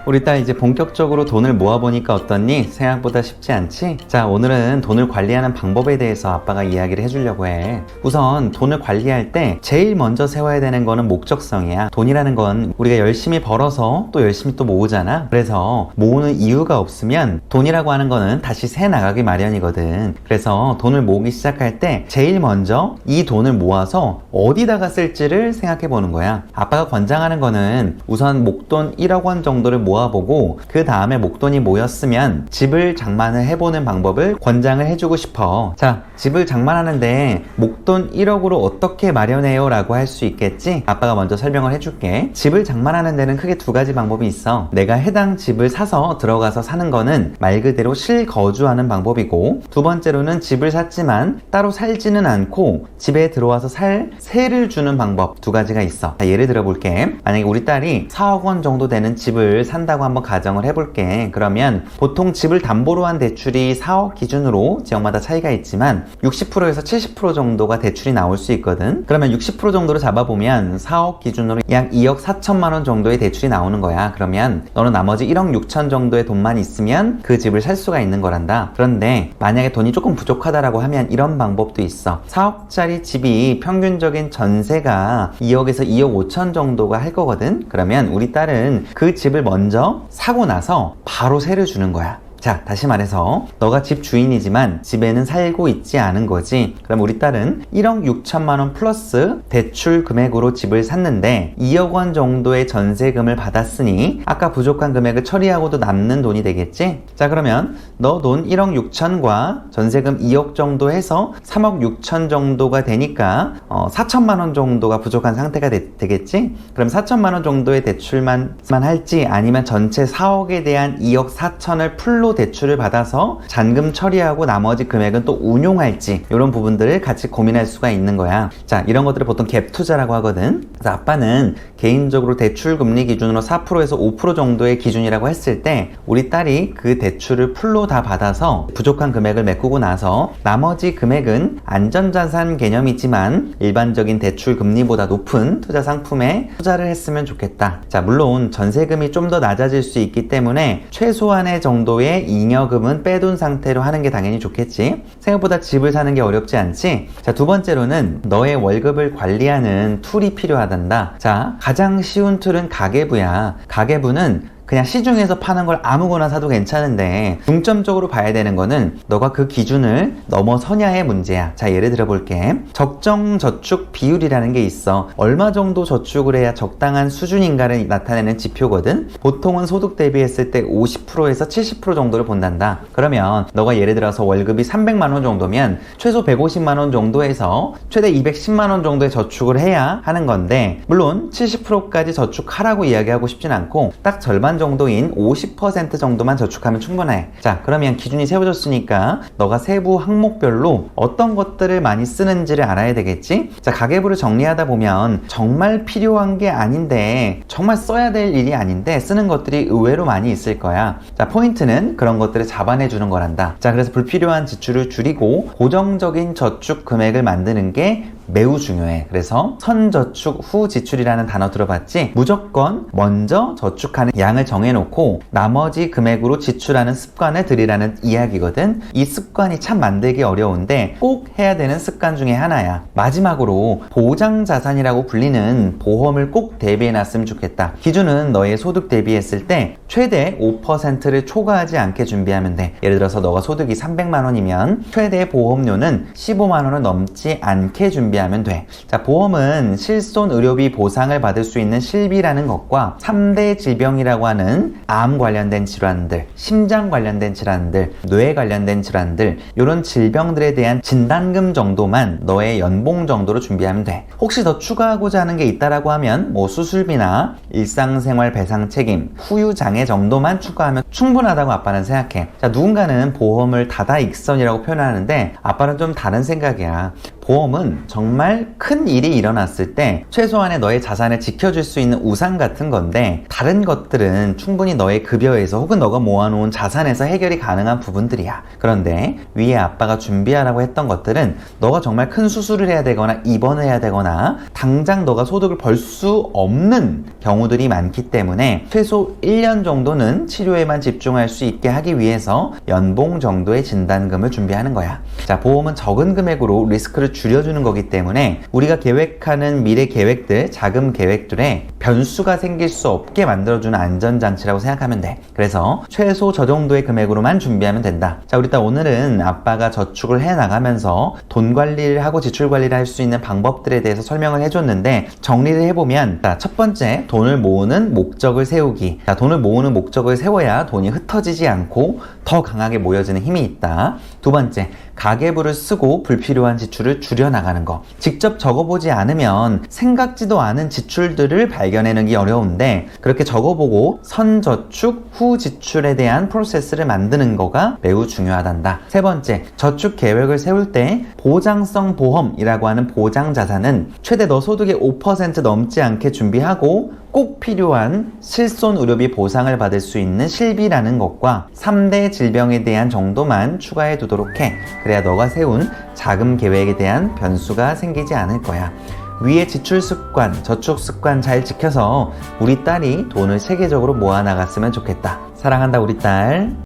우리 딸 이제 본격적으로 돈을 모아보니까 어떻니? 생각보다 쉽지 않지? 자, 오늘은 돈을 관리하는 방법에 대해서 아빠가 이야기를 해주려고 해. 우선 돈을 관리할 때 제일 먼저 세워야 되는 거는 목적성이야. 돈이라는 건 우리가 열심히 벌어서 또 열심히 또 모으잖아. 그래서 모으는 이유가 없으면 돈이라고 하는 거는 다시 새 나가기 마련이거든. 그래서 돈을 모으기 시작할 때 제일 먼저 이 돈을 모아서 어디다가 쓸지를 생각해 보는 거야. 아빠가 권장하는 거는 우선 목돈 1억 원 정도를 모아보고 그 다음에 목돈이 모였으면 집을 장만을 해보는 방법을 권장을 해주고 싶어. 자, 집을 장만하는데 목돈 1억으로 어떻게 마련해요? 라고 할 수 있겠지? 아빠가 먼저 설명을 해줄게. 집을 장만하는 데는 크게 두 가지 방법이 있어. 내가 해당 집을 사서 들어가서 사는 거는 말 그대로 실거주하는 방법이고, 두 번째로는 집을 샀지만 따로 살지는 않고 집에 들어와서 살 세를 주는 방법, 두 가지가 있어. 자, 예를 들어 볼게. 만약에 우리 딸이 4억 원 정도 되는 집을 산다고 한번 가정을 해볼게. 그러면 보통 집을 담보로 한 대출이 4억 기준으로 지역마다 차이가 있지만 60%에서 70% 정도가 대출이 나올 수 있거든. 그러면 60% 정도로 잡아보면 4억 기준으로 약 2억 4천만 원 정도의 대출이 나오는 거야. 그러면 너는 나머지 1억 6천 정도의 돈만 있으면 그 집을 살 수가 있는 거란다. 그런데 만약에 돈이 조금 부족하다라고 하면 이런 방법도 있어. 4억짜리 집이 평균적인 전세가 2억에서 2억 5천 정도가 할 거거든. 그러면 우리 딸은 그 집을 먼저 사고 나서 바로 세를 주는 거야. 자, 다시 말해서 너가 집 주인이지만 집에는 살고 있지 않은 거지. 그럼 우리 딸은 1억 6천만 원 플러스 대출 금액으로 집을 샀는데 2억 원 정도의 전세금을 받았으니 아까 부족한 금액을 처리하고도 남는 돈이 되겠지? 자, 그러면 너 돈 1억 6천과 전세금 2억 정도 해서 3억 6천 정도가 되니까 4천만 원 정도가 부족한 상태가 되겠지? 그럼 4천만 원 정도의 대출만 할지 아니면 전체 4억에 대한 2억 4천을 풀로 대출을 받아서 잔금 처리하고 나머지 금액은 또 운용할지, 이런 부분들을 같이 고민할 수가 있는 거야. 자, 이런 것들을 보통 갭 투자라고 하거든. 그래서 아빠는 개인적으로 대출 금리 기준으로 4%에서 5% 정도의 기준이라고 했을 때 우리 딸이 그 대출을 풀로 다 받아서 부족한 금액을 메꾸고 나서 나머지 금액은 안전자산 개념이지만 일반적인 대출 금리보다 높은 투자 상품에 투자를 했으면 좋겠다. 자, 물론 전세금이 좀 더 낮아질 수 있기 때문에 최소한의 정도의 잉여금은 빼둔 상태로 하는 게 당연히 좋겠지. 생각보다 집을 사는 게 어렵지 않지? 자, 두 번째로는 너의 월급을 관리하는 툴이 필요하단다. 자, 가장 쉬운 툴은 가계부야. 가계부는 그냥 시중에서 파는 걸 아무거나 사도 괜찮은데 중점적으로 봐야 되는 거는 너가 그 기준을 넘어서냐의 문제야. 자, 예를 들어 볼게. 적정 저축 비율이라는 게 있어. 얼마 정도 저축을 해야 적당한 수준인가를 나타내는 지표거든. 보통은 소득 대비했을 때 50%에서 70% 정도를 본단다. 그러면 너가 예를 들어서 월급이 300만 원 정도면 최소 150만 원 정도에서 최대 210만 원 정도의 저축을 해야 하는 건데, 물론 70%까지 저축하라고 이야기하고 싶진 않고 딱 절반 정도인 50% 정도만 저축하면 충분해. 자, 그러면 기준이 세워졌으니까 너가 세부 항목별로 어떤 것들을 많이 쓰는지를 알아야 되겠지? 자, 가계부를 정리하다 보면 정말 필요한 게 아닌데, 정말 써야 될 일이 아닌데 쓰는 것들이 의외로 많이 있을 거야. 자, 포인트는 그런 것들을 잡아내 주는 거란다. 자, 그래서 불필요한 지출을 줄이고 고정적인 저축 금액을 만드는 게 매우 중요해. 그래서 선저축 후 지출이라는 단어 들어봤지? 무조건 먼저 저축하는 양을 정해놓고 나머지 금액으로 지출하는 습관을 들이라는 이야기거든. 이 습관이 참 만들기 어려운데 꼭 해야 되는 습관 중에 하나야. 마지막으로 보장자산이라고 불리는 보험을 꼭 대비해놨으면 좋겠다. 기준은 너의 소득 대비했을 때 최대 5%를 초과하지 않게 준비하면 돼. 예를 들어서 너가 소득이 300만 원이면 최대 보험료는 15만 원을 넘지 않게 준비하면 돼. 자, 보험은 실손 의료비 보상을 받을 수 있는 실비라는 것과 3대 질병이라고 하는 암 관련된 질환들, 심장 관련된 질환들, 뇌 관련된 질환들, 이런 질병들에 대한 진단금 정도만 너의 연봉 정도로 준비하면 돼. 혹시 더 추가하고자 하는 게 있다라고 하면 뭐 수술비나 일상생활 배상 책임, 후유장애 정도만 추가하면 충분하다고 아빠는 생각해. 자, 누군가는 보험을 다다익선이라고 표현하는데 아빠는 좀 다른 생각이야. 보험은 정말 큰 일이 일어났을 때 최소한의 너의 자산을 지켜줄 수 있는 우산 같은 건데, 다른 것들은 충분히 너의 급여에서 혹은 너가 모아놓은 자산에서 해결이 가능한 부분들이야. 그런데 위에 아빠가 준비하라고 했던 것들은 너가 정말 큰 수술을 해야 되거나 입원을 해야 되거나 당장 너가 소득을 벌 수 없는 경우들이 많기 때문에 최소 1년 정도는 치료에만 집중할 수 있게 하기 위해서 연봉 정도의 진단금을 준비하는 거야. 자, 보험은 적은 금액으로 리스크를 줄여주는 거기 때문에 우리가 계획하는 미래 계획들, 자금 계획들에 변수가 생길 수 없게 만들어주는 안전장치라고 생각하면 돼. 그래서 최소 저 정도의 금액으로만 준비하면 된다. 자, 우리 오늘은 아빠가 저축을 해나가면서 돈 관리를 하고 지출 관리를 할 수 있는 방법들에 대해서 설명을 해줬는데, 정리를 해보면, 자, 첫 번째, 돈을 모으는 목적을 세우기. 자, 돈을 모으는 목적을 세워야 돈이 흩어지지 않고 더 강하게 모여지는 힘이 있다. 두 번째, 가계부를 쓰고 불필요한 지출을 줄여나가는 거. 직접 적어보지 않으면 생각지도 않은 지출들을 발견해내는 게 어려운데, 그렇게 적어보고 선저축, 후지출에 대한 프로세스를 만드는 거가 매우 중요하단다. 세 번째, 저축 계획을 세울 때 보장성 보험이라고 하는 보장자산은 최대 너 소득의 5% 넘지 않게 준비하고 꼭 필요한 실손 의료비 보상을 받을 수 있는 실비라는 것과 3대 질병에 대한 정도만 추가해 두도록 해. 그래야 너가 세운 자금 계획에 대한 변수가 생기지 않을 거야. 위의 지출 습관, 저축 습관 잘 지켜서 우리 딸이 돈을 체계적으로 모아 나갔으면 좋겠다. 사랑한다, 우리 딸.